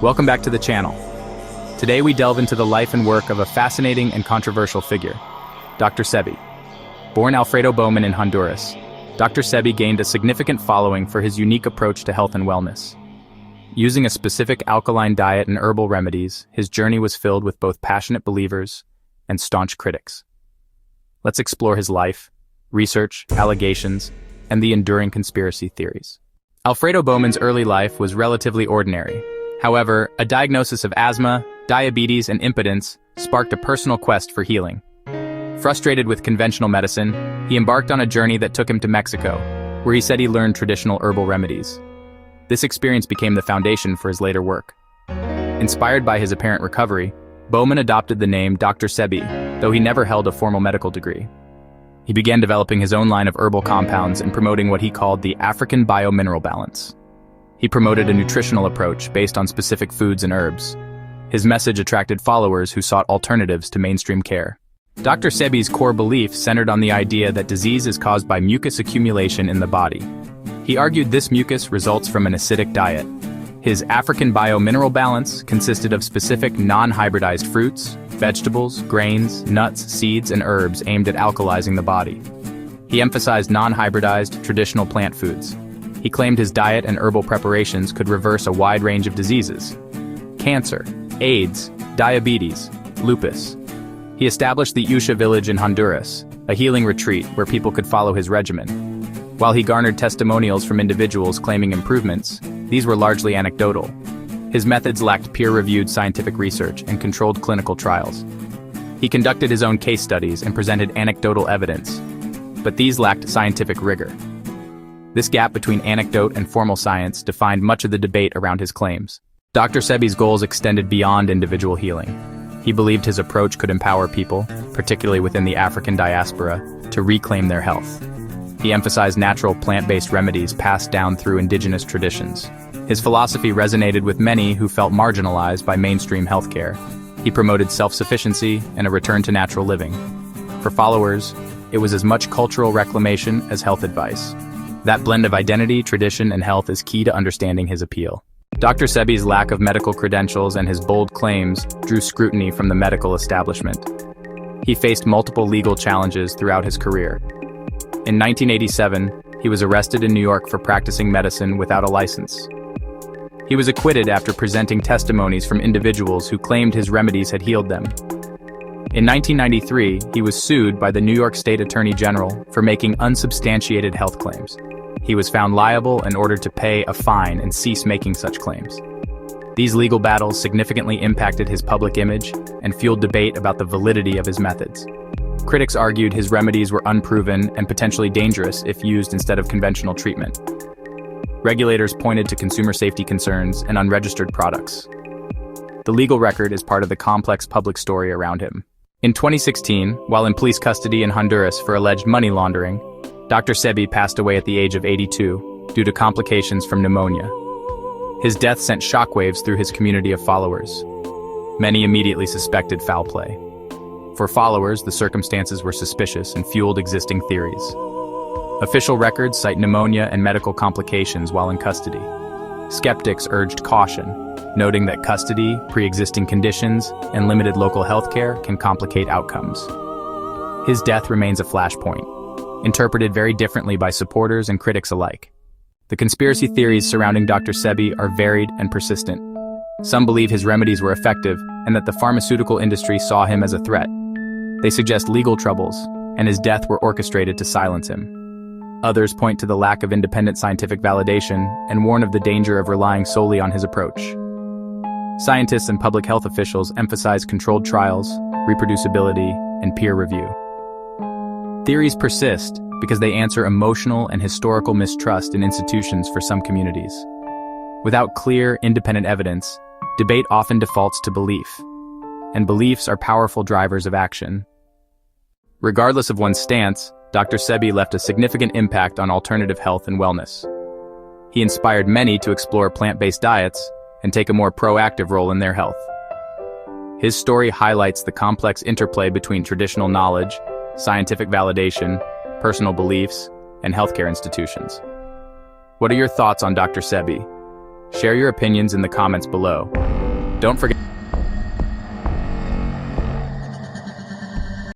Welcome back to the channel. Today we delve into the life and work of a fascinating and controversial figure, Dr. Sebi. Born Alfredo Bowman in Honduras, Dr. Sebi gained a significant following for his unique approach to health and wellness. Using a specific alkaline diet and herbal remedies, his journey was filled with both passionate believers and staunch critics. Let's explore his life, research, allegations, and the enduring conspiracy theories. Alfredo Bowman's early life was relatively ordinary. However, a diagnosis of asthma, diabetes, and impotence sparked a personal quest for healing. Frustrated with conventional medicine, he embarked on a journey that took him to Mexico, where he said he learned traditional herbal remedies. This experience became the foundation for his later work. Inspired by his apparent recovery, Bowman adopted the name Dr. Sebi, though he never held a formal medical degree. He began developing his own line of herbal compounds and promoting what he called the African bio-mineral balance. He promoted a nutritional approach based on specific foods and herbs. His message attracted followers who sought alternatives to mainstream care. Dr. Sebi's core belief centered on the idea that disease is caused by mucus accumulation in the body. He argued this mucus results from an acidic diet. His African bio-mineral balance consisted of specific non-hybridized fruits, vegetables, grains, nuts, seeds, and herbs aimed at alkalizing the body. He emphasized non-hybridized, traditional plant foods. He claimed his diet and herbal preparations could reverse a wide range of diseases: cancer, AIDS, diabetes, lupus. He established the Usha village in Honduras, a healing retreat where people could follow his regimen. While he garnered testimonials from individuals claiming improvements, these were largely anecdotal. His methods lacked peer-reviewed scientific research and controlled clinical trials. He conducted his own case studies and presented anecdotal evidence, but these lacked scientific rigor. This gap between anecdote and formal science defined much of the debate around his claims. Dr. Sebi's goals extended beyond individual healing. He believed his approach could empower people, particularly within the African diaspora, to reclaim their health. He emphasized natural plant-based remedies passed down through indigenous traditions. His philosophy resonated with many who felt marginalized by mainstream healthcare. He promoted self-sufficiency and a return to natural living. For followers, it was as much cultural reclamation as health advice. That blend of identity, tradition, and health is key to understanding his appeal. Dr. Sebi's lack of medical credentials and his bold claims drew scrutiny from the medical establishment. He faced multiple legal challenges throughout his career. In 1987, he was arrested in New York for practicing medicine without a license. He was acquitted after presenting testimonies from individuals who claimed his remedies had healed them. In 1993, he was sued by the New York State Attorney General for making unsubstantiated health claims. He was found liable and ordered to pay a fine and cease making such claims. These legal battles significantly impacted his public image and fueled debate about the validity of his methods. Critics argued his remedies were unproven and potentially dangerous if used instead of conventional treatment. Regulators pointed to consumer safety concerns and unregistered products. The legal record is part of the complex public story around him. In 2016, while in police custody in Honduras for alleged money laundering, Dr. Sebi passed away at the age of 82 due to complications from pneumonia. His death sent shockwaves through his community of followers. Many immediately suspected foul play. For followers, the circumstances were suspicious and fueled existing theories. Official records cite pneumonia and medical complications while in custody. Skeptics urged caution, noting that custody, pre-existing conditions, and limited local health care can complicate outcomes. His death remains a flashpoint, interpreted very differently by supporters and critics alike. The conspiracy theories surrounding Dr. Sebi are varied and persistent. Some believe his remedies were effective and that the pharmaceutical industry saw him as a threat. They suggest legal troubles and his death were orchestrated to silence him. Others point to the lack of independent scientific validation and warn of the danger of relying solely on his approach. Scientists and public health officials emphasize controlled trials, reproducibility, and peer review. Theories persist because they answer emotional and historical mistrust in institutions for some communities. Without clear, independent evidence, debate often defaults to belief, and beliefs are powerful drivers of action. Regardless of one's stance, Dr. Sebi left a significant impact on alternative health and wellness. He inspired many to explore plant-based diets and take a more proactive role in their health. His story highlights the complex interplay between traditional knowledge, scientific validation, personal beliefs, and healthcare institutions. What are your thoughts on Dr. Sebi? Share your opinions in the comments below. Don't forget